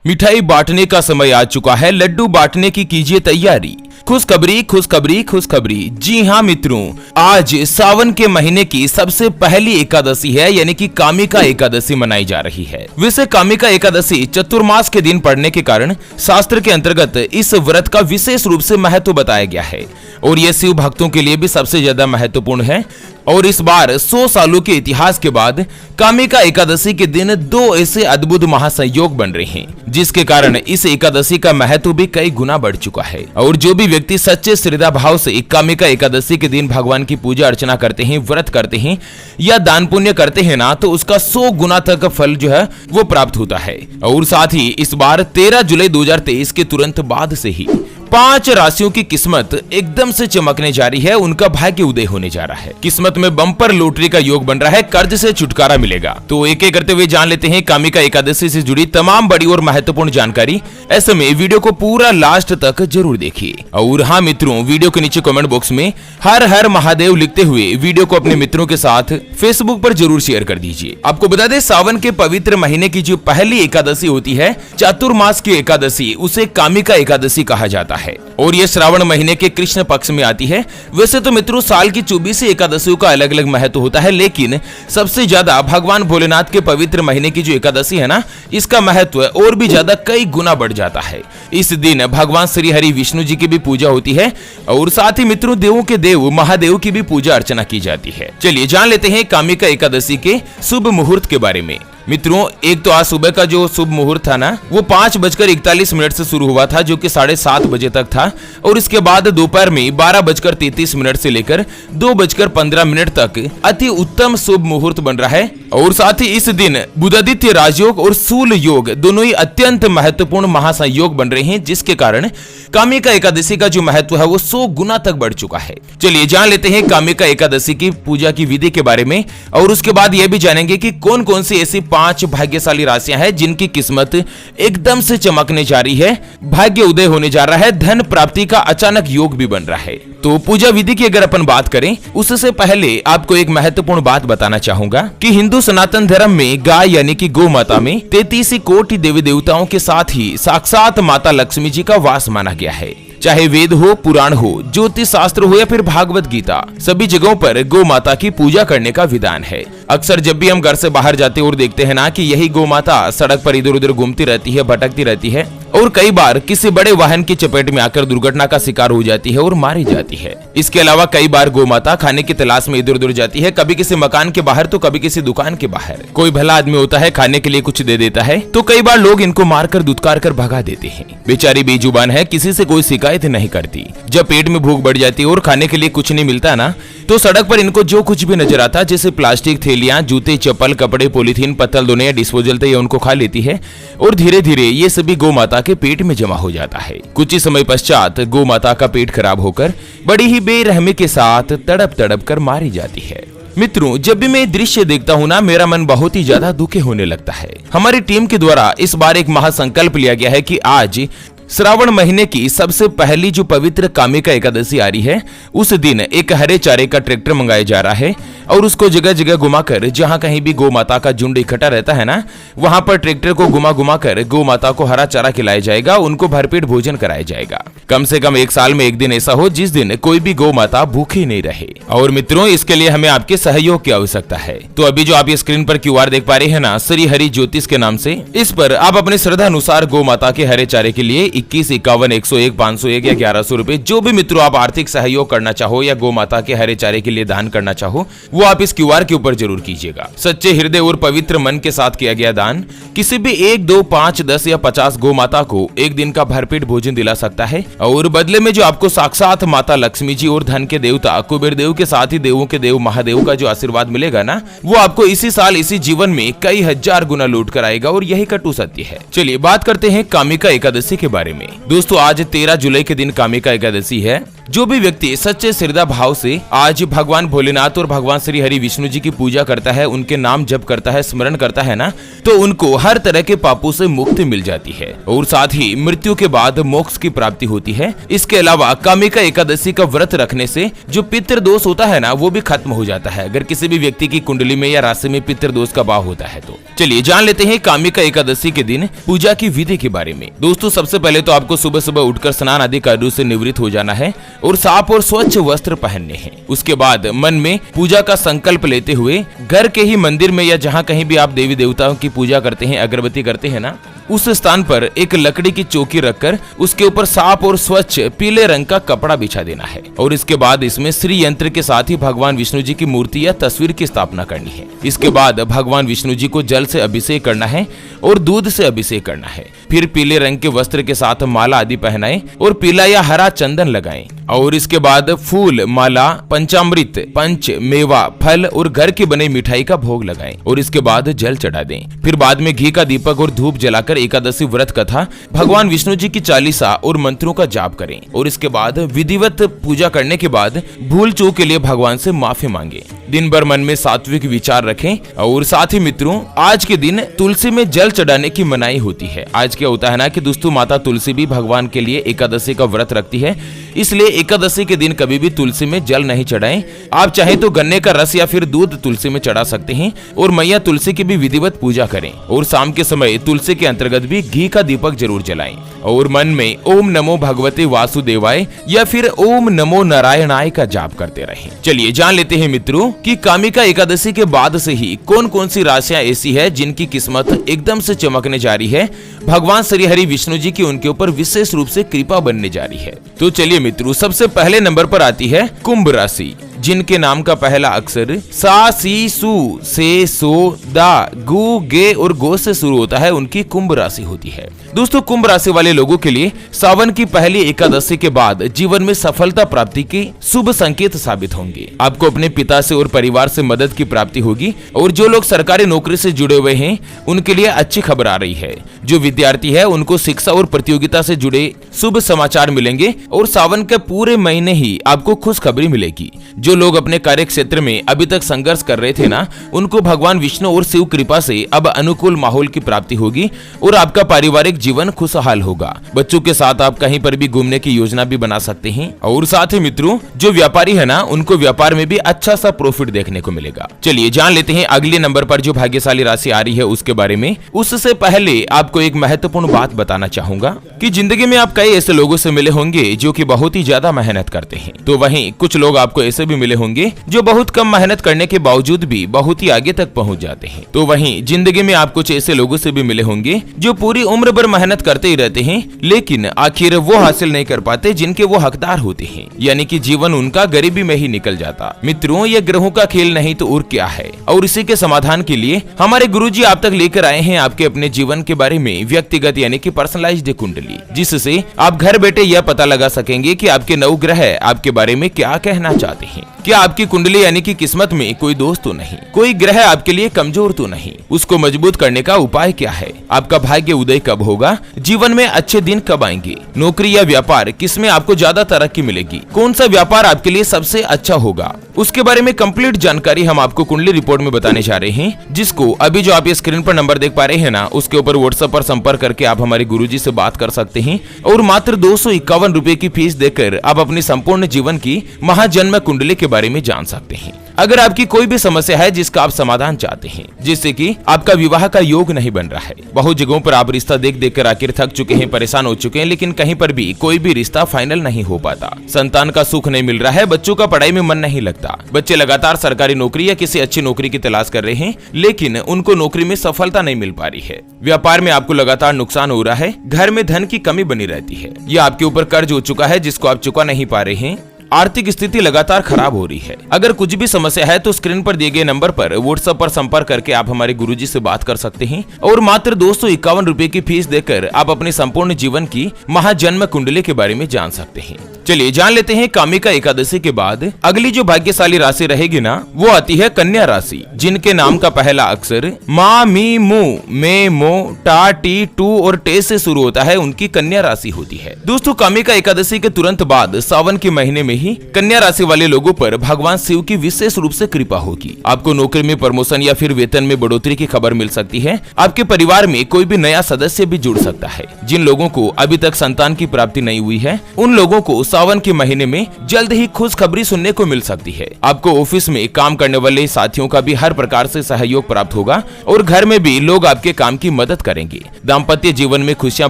मिठाई बांटने का समय आ चुका है, लड्डू बांटने की कीजिए तैयारी। खुशखबरी खुशखबरी खुशखबरी। जी हाँ मित्रों, आज सावन के महीने की सबसे पहली एकादशी है, यानी कि कामिका एकादशी मनाई जा रही है। वैसे कामिका एकादशी चतुर्मास के दिन पड़ने के कारण शास्त्र के अंतर्गत इस व्रत का विशेष रूप से महत्व बताया गया है और यह शिव भक्तों के लिए भी सबसे ज्यादा महत्वपूर्ण है। और इस बार 100 सालों के इतिहास के बाद कामिका एकादशी के दिन दो ऐसे अद्भुत महासंयोग बन रहे हैं, जिसके कारण इस एकादशी का महत्व भी कई गुना बढ़ चुका है। और जो भी व्यक्ति सच्चे श्रद्धा भाव से कामिका एकादशी के दिन भगवान की पूजा अर्चना करते हैं, व्रत करते हैं या दान पुण्य करते हैं ना, तो उसका 100 गुना तक फल जो है वो प्राप्त होता है। और साथ ही इस बार 13 जुलाई 2023 के तुरंत बाद से ही 5 राशियों की किस्मत एकदम से चमकने जा रही है, उनका भाग्य उदय होने जा रहा है। किस्मत में बम्पर लॉटरी का योग बन रहा है, कर्ज से छुटकारा मिलेगा। तो एक एक करते हुए जान लेते हैं कामिका एकादशी से जुड़ी तमाम बड़ी और महत्वपूर्ण जानकारी। ऐसे में वीडियो को पूरा लास्ट तक जरूर देखिए। और हाँ मित्रों, वीडियो के नीचे कमेंट बॉक्स में हर हर महादेव लिखते हुए वीडियो को अपने मित्रों के साथ फेसबुक पर जरूर शेयर कर दीजिए। आपको बता दें, सावन के पवित्र महीने की जो पहली एकादशी होती है, चातुर्मास की एकादशी, उसे कामिका एकादशी कहा जाता है और ये श्रावण महीने के कृष्ण पक्ष में आती है। वैसे तो मित्रों साल की 24 एकादशियों का अलग अलग महत्व होता है, लेकिन सबसे ज्यादा भगवान भोलेनाथ के पवित्र महीने की जो एकादशी है ना, इसका महत्व और भी ज्यादा कई गुना बढ़ जाता है। इस दिन भगवान श्री हरि विष्णु जी की भी पूजा होती है और साथ ही मित्रों देवों के देव महादेव की भी पूजा अर्चना की जाती है। चलिए जान लेते हैं कामिका एकादशी के शुभ मुहूर्त के बारे में। मित्रों, एक तो आज सुबह का जो शुभ मुहूर्त था ना, वो 5:41 से शुरू हुआ था, जो कि 7:30 बजे तक था। और इसके बाद दोपहर में 12:33 से लेकर 2:15 तक अति उत्तम शुभ मुहूर्त बन रहा है। और साथ ही इस दिन बुधादित्य राजयोग और सूल योग दोनों ही अत्यंत महत्वपूर्ण महासंयोग बन रहे हैं, जिसके कारण कामिका एकादशी का जो महत्व है वो 100 गुना तक बढ़ चुका है। चलिए जान लेते हैं कामिका एकादशी की पूजा की विधि के बारे में और उसके बाद यह भी जानेंगे कि कौन कौन सी ऐसी 5 भाग्यशाली राशियां हैं जिनकी किस्मत एकदम से चमकने जा रही है, भाग्य उदय होने जा रहा है, धन प्राप्ति का अचानक योग भी बन रहा है। तो पूजा विधि की अगर अपन बात करें, उससे पहले आपको एक महत्वपूर्ण बात बताना चाहूंगा कि हिंदू सनातन धर्म में गाय यानी कि गौ माता में 33 कोटि देवी देवताओं के साथ ही साक्षात माता लक्ष्मी जी का वास माना गया है। चाहे वेद हो, पुराण हो, ज्योतिष शास्त्र हो या फिर भागवत गीता, सभी जगहों पर गौ माता की पूजा करने का विधान है। अक्सर जब भी हम घर से बाहर जाते और देखते हैं ना कि यही गौ माता सड़क पर इधर उधर घूमती रहती है, भटकती रहती है और कई बार किसी बड़े वाहन की चपेट में आकर दुर्घटना का शिकार हो जाती है और मारी जाती है। इसके अलावा कई बार गौ माता खाने की तलाश में इधर उधर जाती है, कभी किसी मकान के बाहर तो कभी किसी दुकान के बाहर। कोई भला आदमी होता है, खाने के लिए कुछ दे देता है, तो कई बार लोग इनको मारकर दुत्कार कर भगा देते हैं। बेचारी बेजुबान है, किसी से कोई शिकायत नहीं करती। जब पेट में भूख बढ़ जाती है और खाने के लिए कुछ नहीं मिलता ना, तो सड़क पर इनको जो कुछ भी नजर आता, जैसे प्लास्टिक थैलियां, जूते, चप्पल, कपड़े, पॉलीथीन, पत्तल दोने या डिस्पोजल थे, उनको खा लेती है और धीरे धीरे ये सभी गौ माता के पेट में जमा हो जाता है। कुछ ही समय पश्चात गौ माता का पेट खराब होकर बड़ी ही बेरहमी के साथ तड़प तड़प कर मारी जाती है। मित्रों, जब भी मैं दृश्य देखता हूँ ना, मेरा मन बहुत ही ज्यादा दुखी होने लगता है। हमारी टीम के द्वारा इस बार एक महासंकल्प लिया गया है कि आज श्रावण महीने की सबसे पहली जो पवित्र कामिका एकादशी आ रही है, उस दिन एक हरे चारे का ट्रैक्टर मंगाया जा रहा है और उसको जगह जगह घुमाकर, जहां कहीं भी गौ माता का झुंड इकट्ठा रहता है ना, वहां पर ट्रैक्टर को घुमा घुमा कर गौ माता को हरा चारा खिलाया जाएगा, उनको भरपेट भोजन कराया जाएगा। कम से कम एक साल में एक दिन ऐसा हो जिस दिन कोई भी गौ माता भूखी नहीं रहे। और मित्रों, इसके लिए हमें आपके सहयोग की आवश्यकता है। तो अभी जो आप ये स्क्रीन पर QR देख पा रहे हैं ना, श्री हरि ज्योतिष के नाम से, इस पर आप अपने श्रद्धा अनुसार गौ माता के हरे चारे के लिए 21, 51, 101, 501 या 1100 रुपए, जो भी मित्रों आप आर्थिक सहयोग करना चाहो या गौ माता के हरे चारे के लिए दान करना चाहो, वो आप इस QR के ऊपर जरूर कीजिएगा। सच्चे हृदय और पवित्र मन के साथ किया गया दान किसी भी 1, 2, 5, 10 या 50 गौ माता को एक दिन का भरपेट भोजन दिला सकता है और बदले में जो आपको साक्षात माता लक्ष्मी जी और धन के देवता कुबेर देव के साथ ही देवों के देव महादेव का जो आशीर्वाद मिलेगा ना, वो आपको इसी साल इसी जीवन में कई हजार गुना लौट कर आएगा और यही कटु सत्य है। चलिए बात करते हैं कामिका एकादशी के बारे में। दोस्तों, आज 13 जुलाई के दिन कामिका एकादशी है, जो भी व्यक्ति सच्चे श्रद्धा भाव से आज भगवान भोलेनाथ और भगवान श्री हरि विष्णु जी की पूजा करता है, उनके नाम जप करता है, स्मरण करता है ना, तो उनको हर तरह के पापों से मुक्ति मिल जाती है और साथ ही मृत्यु के बाद मोक्ष की प्राप्ति होती है। इसके अलावा कामिका एकादशी का व्रत रखने से जो पितृ दोष होता है ना, वो भी खत्म हो जाता है अगर किसी भी व्यक्ति की कुंडली में या राशि में पितृ दोष का भाव होता है तो। चलिए जान लेते हैं कामिका एकादशी के दिन पूजा की विधि के बारे में। दोस्तों सबसे पहले तो आपको सुबह सुबह उठकर स्नान आदि कार्यों से निवृत्त हो जाना है और साफ और स्वच्छ वस्त्र पहनने हैं। उसके बाद मन में पूजा का संकल्प लेते हुए घर के ही मंदिर में या जहाँ कहीं भी आप देवी देवताओं की पूजा करते हैं, अगरबत्ती करते हैं ना, उस स्थान पर एक लकड़ी की चौकी रखकर उसके ऊपर साफ और स्वच्छ पीले रंग का कपड़ा बिछा देना है और इसके बाद इसमें श्री यंत्र के साथ ही भगवान विष्णु जी की मूर्ति या तस्वीर की स्थापना करनी है। इसके बाद भगवान विष्णु जी को जल से अभिषेक करना है और दूध से अभिषेक करना है। फिर पीले रंग के वस्त्र के साथ माला आदि पहनाएं और पीला या हरा चंदन लगाएं और इसके बाद फूल, माला, पंचामृत, पंच, मेवा, फल और घर की बनी मिठाई का भोग लगाएं और इसके बाद जल चढ़ा दें। फिर बाद में घी का दीपक और धूप जलाकर एकादशी व्रत कथा, भगवान विष्णु जी की चालीसा और मंत्रों का जाप करें और इसके बाद विधिवत पूजा करने के बाद भूल चूक के लिए भगवान से माफी मांगे। दिन भर मन में सात्विक विचार रखें और साथ ही मित्रों आज के दिन तुलसी में जल चढ़ाने की मनाही होती है। आज क्या होता है ना कि दोस्तों माता तुलसी भी भगवान के लिए एकादशी का व्रत रखती है, इसलिए एकादशी के दिन कभी भी तुलसी में जल नहीं चढ़ाएं। आप चाहे तो गन्ने का रस या फिर दूध तुलसी में चढ़ा सकते हैं और मैया तुलसी की भी विधिवत पूजा करें और शाम के समय तुलसी के अंतर्गत भी घी का दीपक जरूर जलाएं और मन में ओम नमो भगवते वासुदेवाय या फिर ओम नमो नारायणाय का जाप करते रहें। चलिए जान लेते हैं मित्रों कि कामिका एकादशी के बाद से ही कौन कौन सी राशियां ऐसी है जिनकी किस्मत एकदम से चमकने जा रही है, भगवान श्री हरि विष्णु जी की उनके ऊपर विशेष रूप से कृपा बनने जा रही है। तो चलिए मित्रों सबसे पहले नंबर पर आती है कुंभ राशि, जिनके नाम का पहला अक्षर सा, सी, सु, से, सो, दा, गु, गे और गो से शुरू होता है, उनकी कुंभ राशि होती है। दोस्तों कुंभ राशि वाले लोगों के लिए सावन की पहली एकादशी के बाद जीवन में सफलता प्राप्ति के शुभ संकेत साबित होंगे। आपको अपने पिता से और परिवार से मदद की प्राप्ति होगी और जो लोग सरकारी नौकरी से जुड़े हुए हैं उनके लिए अच्छी खबर आ रही है। जो विद्यार्थी है उनको शिक्षा और प्रतियोगिता से जुड़े शुभ समाचार मिलेंगे और सावन के पूरे महीने ही आपको खुशखबरी मिलेगी। जो लोग अपने कार्य क्षेत्र में अभी तक संघर्ष कर रहे थे ना, उनको भगवान विष्णु और शिव कृपा से अब अनुकूल माहौल की प्राप्ति होगी और आपका पारिवारिक जीवन खुशहाल होगा। बच्चों के साथ आप कहीं पर भी घूमने की योजना भी बना सकते हैं और साथ ही मित्रों जो व्यापारी है ना, उनको व्यापार में भी अच्छा सा प्रॉफिट देखने को मिलेगा। चलिए जान लेते हैं अगले नंबर पर जो भाग्यशाली राशि आ रही है उसके बारे में। उससे पहले आपको एक महत्वपूर्ण बात बताना चाहूंगा कि जिंदगी में आप कई ऐसे लोगों से मिले होंगे जो कि बहुत ही ज्यादा मेहनत करते हैं, तो वहीं कुछ लोग आपको ऐसे भी मिले होंगे जो बहुत कम मेहनत करने के बावजूद भी बहुत ही आगे तक पहुंच जाते हैं। तो वहीं जिंदगी में आप कुछ ऐसे लोगों से भी मिले होंगे जो पूरी उम्र भर मेहनत करते ही रहते हैं लेकिन आखिर वो हासिल नहीं कर पाते जिनके वो हकदार होते हैं, यानी कि जीवन उनका गरीबी में ही निकल जाता। मित्रों ये ग्रहों का खेल नहीं तो और क्या है, और इसी के समाधान के लिए हमारे गुरुजी आप तक लेकर आए हैं आपके अपने जीवन के बारे में व्यक्तिगत यानी कि पर्सनलाइज्ड कुंडली, जिससे आप घर बैठे यह पता लगा सकेंगे कि आपके नवग्रह आपके बारे में क्या कहना चाहते हैं। क्या आपकी कुंडली यानी कि किस्मत में कोई दोष तो नहीं, कोई ग्रह आपके लिए कमजोर तो नहीं, उसको मजबूत करने का उपाय क्या है, आपका भाग्य उदय कब होगा, जीवन में अच्छे दिन कब आएंगे, नौकरी या व्यापार किसमें आपको ज्यादा तरक्की मिलेगी, कौन सा व्यापार आपके लिए सबसे अच्छा होगा, उसके बारे में कंप्लीट जानकारी हम आपको कुंडली रिपोर्ट में बताने जा रहे हैं, जिसको अभी जो आप ये स्क्रीन पर नंबर देख पा रहे हैं ना, उसके ऊपर व्हाट्सएप पर संपर्क करके आप हमारे गुरुजी से बात कर सकते हैं और मात्र 251 रुपए की फीस देकर आप अपनी संपूर्ण जीवन की महाजन्म कुंडली के बारे में जान सकते हैं। अगर आपकी कोई भी समस्या है जिसका आप समाधान चाहते हैं, जिससे कि आपका विवाह का योग नहीं बन रहा है, बहुत जगहों पर आप रिश्ता देख देख कर आखिर थक चुके हैं, परेशान हो चुके हैं, लेकिन कहीं पर भी कोई भी रिश्ता फाइनल नहीं हो पाता, संतान का सुख नहीं मिल रहा है, बच्चों का पढ़ाई में मन नहीं लगता, बच्चे लगातार सरकारी नौकरी या किसी अच्छी नौकरी की तलाश कर रहे हैं लेकिन उनको नौकरी में सफलता नहीं मिल पा रही है, व्यापार में आपको लगातार नुकसान हो रहा है, घर में धन की कमी बनी रहती है, या आपके ऊपर कर्ज हो चुका है जिसको आप चुका नहीं पा रहे हैं, आर्थिक स्थिति लगातार खराब हो रही है। अगर कुछ भी समस्या है तो स्क्रीन पर दिए गए नंबर पर व्हाट्सएप पर संपर्क करके आप हमारे गुरुजी से बात कर सकते हैं और मात्र 251 रुपए की फीस देकर आप अपने संपूर्ण जीवन की महाजन्म कुंडली के बारे में जान सकते हैं। चलिए जान लेते हैं कामिका एकादशी के बाद अगली जो भाग्यशाली राशि रहेगी ना, वो आती है कन्या राशि, जिनके नाम का पहला अक्षर मा, मी, मु, मे, मो, टा, टी, टू और टे से शुरू होता है, उनकी कन्या राशि होती है। दोस्तों कामिका एकादशी के तुरंत बाद सावन के महीने में ही कन्या राशि वाले लोगों पर भगवान शिव की विशेष रूप से कृपा होगी। आपको नौकरी में प्रमोशन या फिर वेतन में बढ़ोतरी की खबर मिल सकती है। आपके परिवार में कोई भी नया सदस्य भी जुड़ सकता है। जिन लोगों को अभी तक संतान की प्राप्ति नहीं हुई है, उन लोगों को सावन के महीने में जल्द ही खुशखबरी सुनने को मिल सकती है। आपको ऑफिस में काम करने वाले साथियों का भी हर प्रकार से सहयोग प्राप्त होगा और घर में भी लोग आपके काम की मदद करेंगे। दाम्पत्य जीवन में खुशियां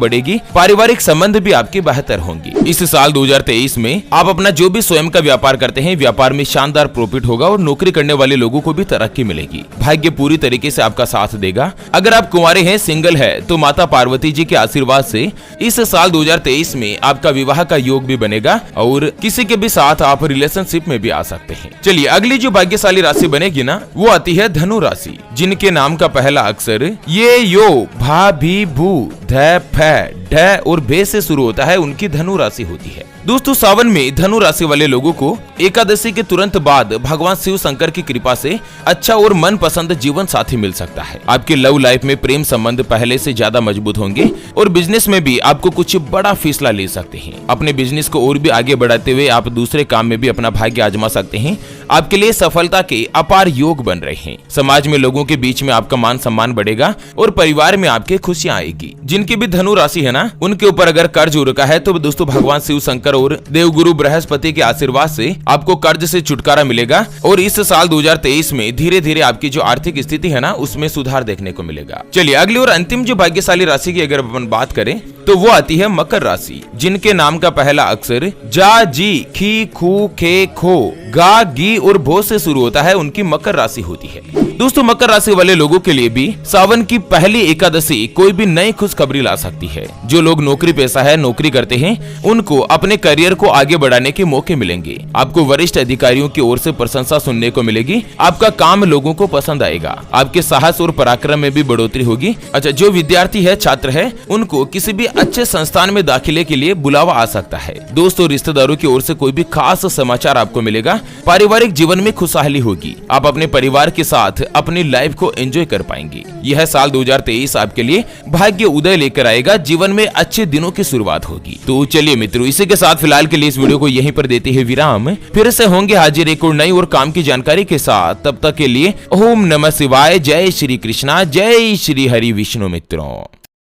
बढ़ेगी, पारिवारिक संबंध भी आपके बेहतर होंगे। इस साल 2023 में आप अपना जो भी स्वयं का व्यापार करते हैं, व्यापार में शानदार प्रॉफिट होगा और नौकरी करने वाले लोगों को भी तरक्की मिलेगी। भाग्य पूरी तरीके से आपका साथ देगा। अगर आप कुंवारे हैं, सिंगल है, तो माता पार्वती जी के आशीर्वाद से इस साल 2023 में आपका विवाह का योग भी बनेगा और किसी के भी साथ आप रिलेशनशिप में भी आ सकते हैं। चलिए अगली जो भाग्यशाली राशि बनेगी ना, वो आती है धनु राशि, जिनके नाम का पहला अक्षर ये, यो, भा, भी, भू, ध, फ, ढ और भे से शुरू होता है, उनकी धनु राशि होती है। दोस्तों सावन में धनु राशि वाले लोगों को एकादशी के तुरंत बाद भगवान शिव शंकर की कृपा से अच्छा और मनपसंद जीवन साथी मिल सकता है। आपके लव लाइफ में प्रेम संबंध पहले से ज्यादा मजबूत होंगे और बिजनेस में भी आपको कुछ बड़ा फैसला ले सकते हैं। अपने बिजनेस को और भी आगे बढ़ाते हुए आप दूसरे काम में भी अपना भाग्य आजमा सकते हैं। आपके लिए सफलता के अपार योग बन रहे हैं। समाज में लोगों के बीच में आपका मान सम्मान बढ़ेगा और परिवार में आपके खुशियां आएगी। जिनकी भी धनु राशि है ना, उनके ऊपर अगर कर्ज हो रखा है तो दोस्तों भगवान शिव शंकर और देवगुरु बृहस्पति के आशीर्वाद से आपको कर्ज से छुटकारा मिलेगा और इस साल 2023 में धीरे धीरे आपकी जो आर्थिक स्थिति है ना, उसमें सुधार देखने को मिलेगा। चलिए अगली और अंतिम जो भाग्यशाली राशि की अगर अपन बात करें तो वो आती है मकर राशि, जिनके नाम का पहला अक्षर जा, जी, खी, खू, खे, खो, गा, गी और भो से शुरू होता है, उनकी मकर राशि होती है। दोस्तों मकर राशि वाले लोगों के लिए भी सावन की पहली एकादशी कोई भी नई खुशखबरी ला सकती है। जो लोग नौकरी पेशा है, नौकरी करते हैं, उनको अपने करियर को आगे बढ़ाने के मौके मिलेंगे। आपको वरिष्ठ अधिकारियों की ओर से प्रशंसा सुनने को मिलेगी। आपका काम लोगों को पसंद आएगा। आपके साहस और पराक्रम में भी बढ़ोतरी होगी। अच्छा, जो विद्यार्थी है, छात्र है, उनको किसी भी अच्छे संस्थान में दाखिले के लिए बुलावा आ सकता है। दोस्तों रिश्तेदारों की ओर से कोई भी खास समाचार आपको मिलेगा। पारिवारिक जीवन में खुशहाली होगी। आप अपने परिवार के साथ अपनी लाइफ को एंजॉय कर पाएंगे। यह साल 2023 आपके लिए भाग्य उदय लेकर आएगा। जीवन में अच्छे दिनों की शुरुआत होगी। तो चलिए मित्रों, इसी के साथ फिलहाल के लिए इस वीडियो को यहीं पर देते हैं विराम। फिर से होंगे हाजिर एक और नई और काम की जानकारी के साथ। तब तक के लिए ओम नमः शिवाय, जय श्री कृष्णा, जय श्री हरि विष्णु। मित्रों।